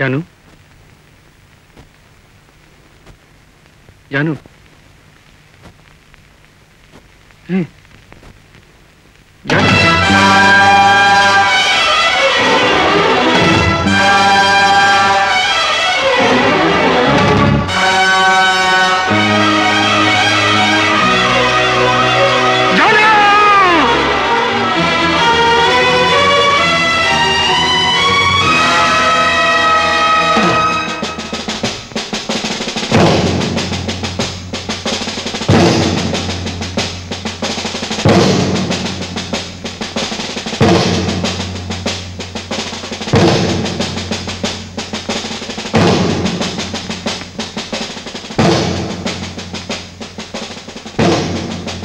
जानू जानू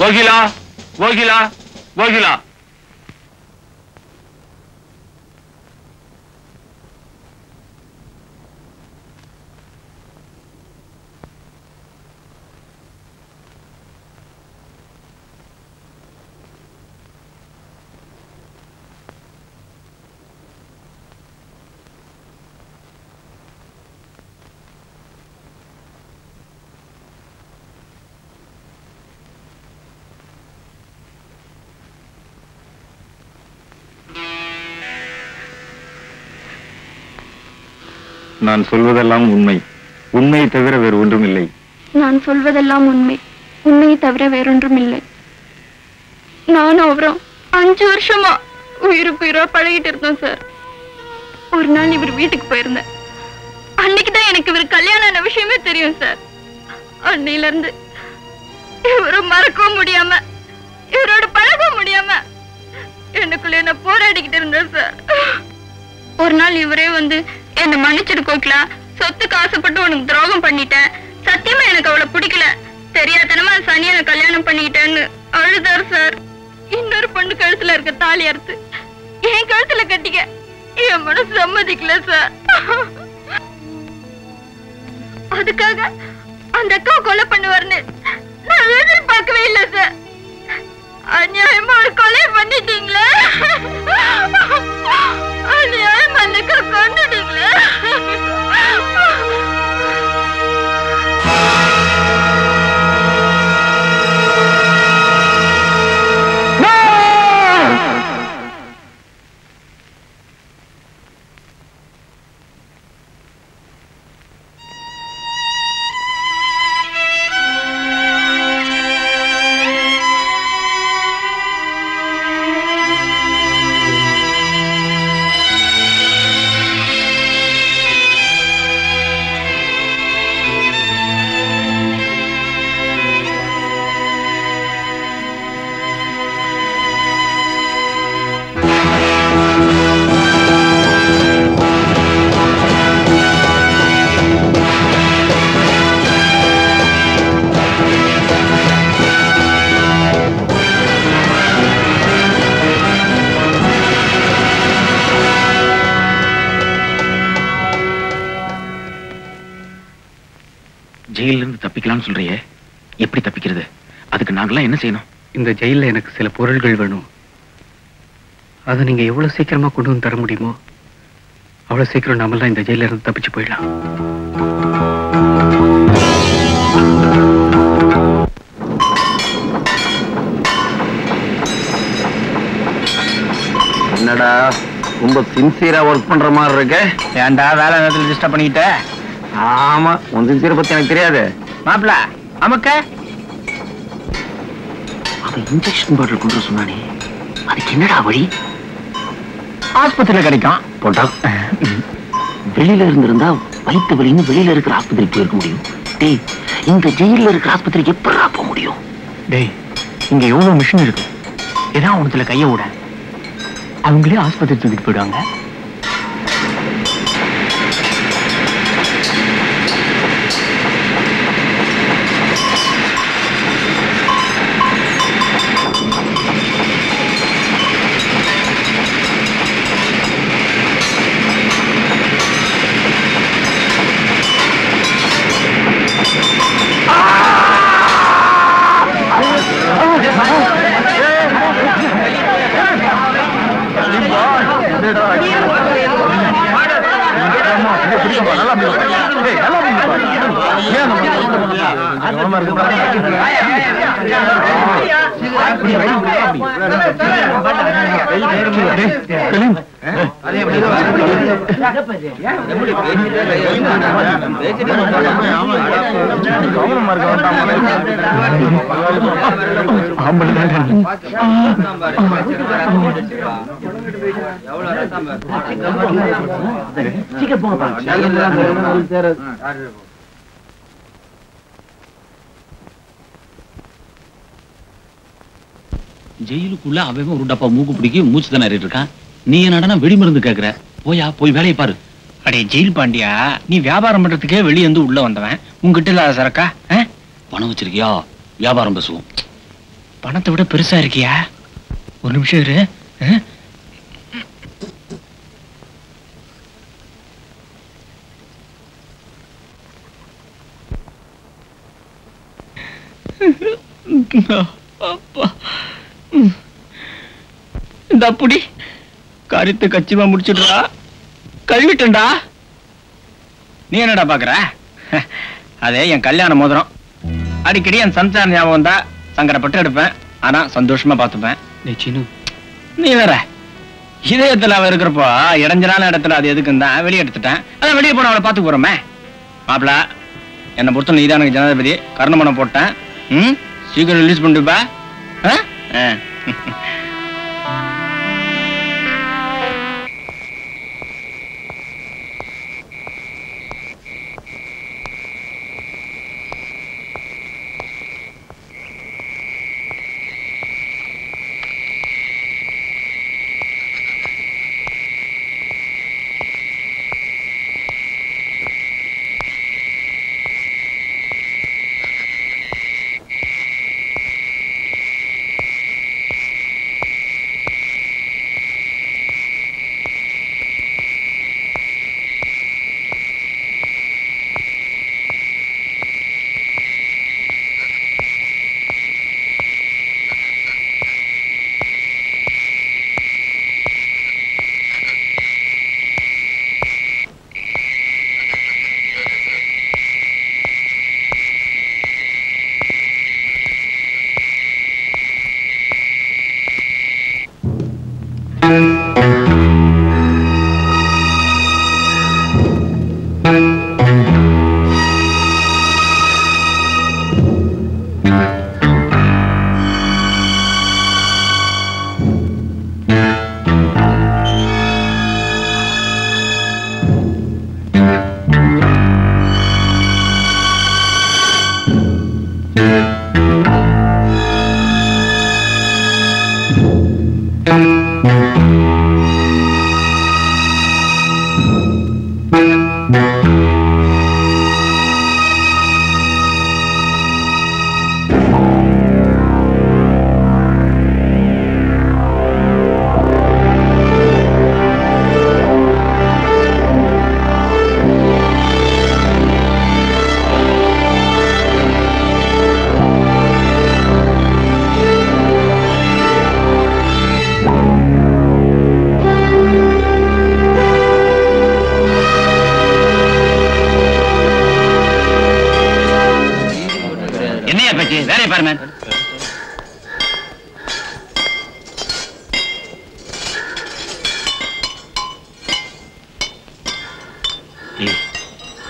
கோகிலா கோகிலா கோகிலா நான் சொல்வதெல்லாம் உண்மை, உண்மையை தவிர வேறு ஒன்றும் இல்லை. நான் சொல்வதெல்லாம் உண்மை, உண்மையை தவிர வேறொன்றும் இல்லை. நானும் அவரும் 5 வருஷமா உயிருக்கு உயிரா பழகிட்டு இருந்தோம் சார். ஒரு நாள் இவர் வீட்டுக்கு போயிருந்தேன். அன்னைக்குதான் எனக்கு இவர் கல்யாணம் ஆன விஷயமே தெரியும் சார். அன்னையில இருந்து இவரை மறக்கவும் முடியாம, இவரோட பழக முடியாம எனக்குள்ள என்ன போராடிக்கிட்டு இருந்தேன் சார். ஒரு நாள் இவரே வந்து என்ன மன்னிச்சிடு கோகிலா, சொத்துக்கு ஆசைப்பட்டு உனக்கு துரோகம் பண்ணிட்டேன், சத்தியமா எனக்கு அவளை பிடிக்கல, தெரியாதனமா சனியனை கல்யாணம் பண்ணிக்கிட்டேன்னு அழுதார் சார். இன்னொரு பொண்ணு கழுத்துல இருக்க தாலி அறுத்து என் கழுத்துல கட்டிக்க என் மனசு சம்மதிக்கல சார். அதுக்காக அந்த அக்கா கொலை பண்ணுவார்னு நான் எதிர்பார்க்கவே இல்லை சார். அநியாயமா ஒரு கொலை பண்ணிட்டீங்களே, அநியாயமா அந்த அக்கா கொண்டுட்டீங்களே. ஜெயில இருந்து தப்பிக்கலாம்னு சொல்றியே, எப்படி தப்பிக்கிறது? அதுக்கு நாங்கெல்லாம் என்ன செய்யணும்? இந்த ஜெயில எனக்கு சில பொருள்கள் வேணும். அதை நீங்க எவ்வளவு சீக்கிரமா கொண்டு வந்து தர முடியுமோ அவ்வளவு சீக்கிரம் நாமெல்லாம் இந்த ஜெயில இருந்து தப்பிச்சு போயிடலாம். என்னடா ரொம்ப சின்சியரா ஒர்க் பண்ற மாதிரி இருக்கு? ஏன்டா வேலை நேரத்தில் டிஸ்டர்ப் பண்ணிக்கிட்ட? ஆமா, உன் சின்சியரை பத்தி எனக்கு தெரியாது. மாப்பிள அமக்க அவன் இன்ஜெக்ஷன் பாட்டில் கொண்டு சொன்னானே, அதுக்கு என்னடா வழி? ஆஸ்பத்திரியில கிடைக்கும் போட்டா. வெளியில இருந்திருந்தா வயிற்று வலின்னு வெளியில இருக்கிற ஆஸ்பத்திரிக்கு போயிருக்க முடியும். டேய், இந்த ஜெயில இருக்கிற ஆஸ்பத்திரிக்கு எப்படா போக முடியும்? டேய், இங்க எவ்வளவு மிஷின் இருக்கு, ஏதாவது ஒண்ணுத்துல கைய விட அவங்களே ஆஸ்பத்திரி தூக்கிட்டு போயிடுவாங்க. ஜெயிலுக்குள்ள அவன் ஒரு டப்பா மூக்கு பிடிக்கி மூச்சு தானே இருக்கான். நீ என்னடா வெடி மருந்து கேக்குற? போயா போய் வேலையை பாரு. அடே ஜெயில் பாண்டியா, நீ வியாபாரம் பண்றதுக்கே வெளியே வந்து உள்ள வந்தவன். உங்ககிட்ட இல்லாத சரக்கா? பணம் வச்சிருக்கியா? வியாபாரம் பேசுவோம். பணத்தை விட பெருசா இருக்கியா? ஒரு நிமிஷம் இரு. இந்த அப்படி காரியத்தை கச்சிமா முடிச்சுடுறா. கழுவிட்டா. நீ என்னடா பாக்குற? அதே என் கல்யாண மோதிரம். அடிக்கடி என் சம்சார ஞாபகம் தான் சங்கடப்பட்டு எடுப்பேன். ஆனா சந்தோஷமா பாத்துப்பேன். நீ வேற இதயத்துல அவ இருக்கிறப்போ இடைஞ்சலான இடத்துல அது எதுக்குன்னு தான் வெளியே எடுத்துட்டேன். அதான் வெளியே போன அவளை பாத்து போறோமே. மாப்பிள என்னை பொறுத்த நீ தான் எனக்கு ஜனாதிபதி. கர்ணமணம் போட்டேன். சீக்கிரம் ரிலீஸ் பண்ணிட்டுப்பா.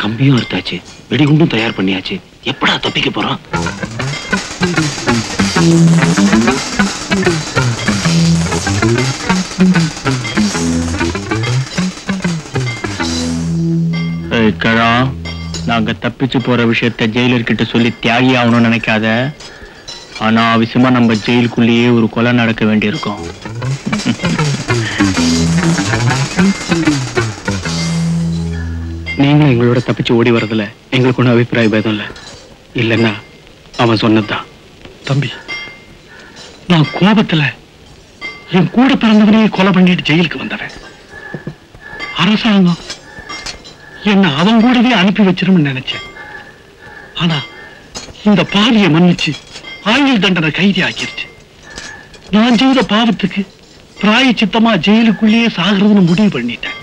கம்பியும் எடுத்தாச்சு, வெடிகுண்டும் தயார் பண்ணியாச்சு. எப்படா தப்பிக்க போறோம்? நாங்க தப்பிச்சு போற விஷயத்த ஜெயிலர் கிட்ட சொல்லி தியாகி ஆகணும்னு நினைக்காத. ஆனா அவசியமா நம்ம ஜெயிலுக்குள்ளேயே ஒரு கொலை நடக்க வேண்டியிருக்கும். நீங்களும் எங்களோட தப்பிச்சு ஓடி வரதுல எங்களுக்கு ஒன்றும் அபிப்பிராய பேதம் இல்லை. இல்லைன்னா அவன் சொன்னதுதான். தம்பி, நான் கோபத்துல என் கூட பிறந்தவனையே கொலை பண்ணிட்டு ஜெயிலுக்கு வந்தவன். அரசாங்கம் என்ன அவன் கூடவே அனுப்பி வச்சிரும்னு நினைச்சேன். ஆனா இந்த பாவியை மன்னிச்சு ஆயுள் தண்டனை கைதி ஆக்கிருச்சு. நான் செய்த பாவத்துக்கு பிராயச்சித்தமா ஜெயிலுக்குள்ளேயே சாகிறதுன்னு முடிவு பண்ணிட்டேன்.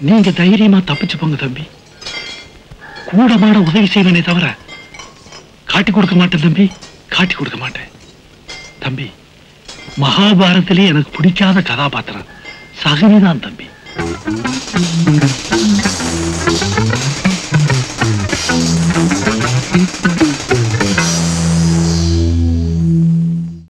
நீங்க தைரியமா தப்பிச்சு போங்க தம்பி. கூட மாட உதவி செய்வனே தவிர காட்டி கொடுக்க மாட்டேன் தம்பி, காட்டி கொடுக்க மாட்டேன் தம்பி. மகாபாரதத்திலே எனக்கு பிடிக்காத கதாபாத்திரம் சகுனிதான் தம்பி.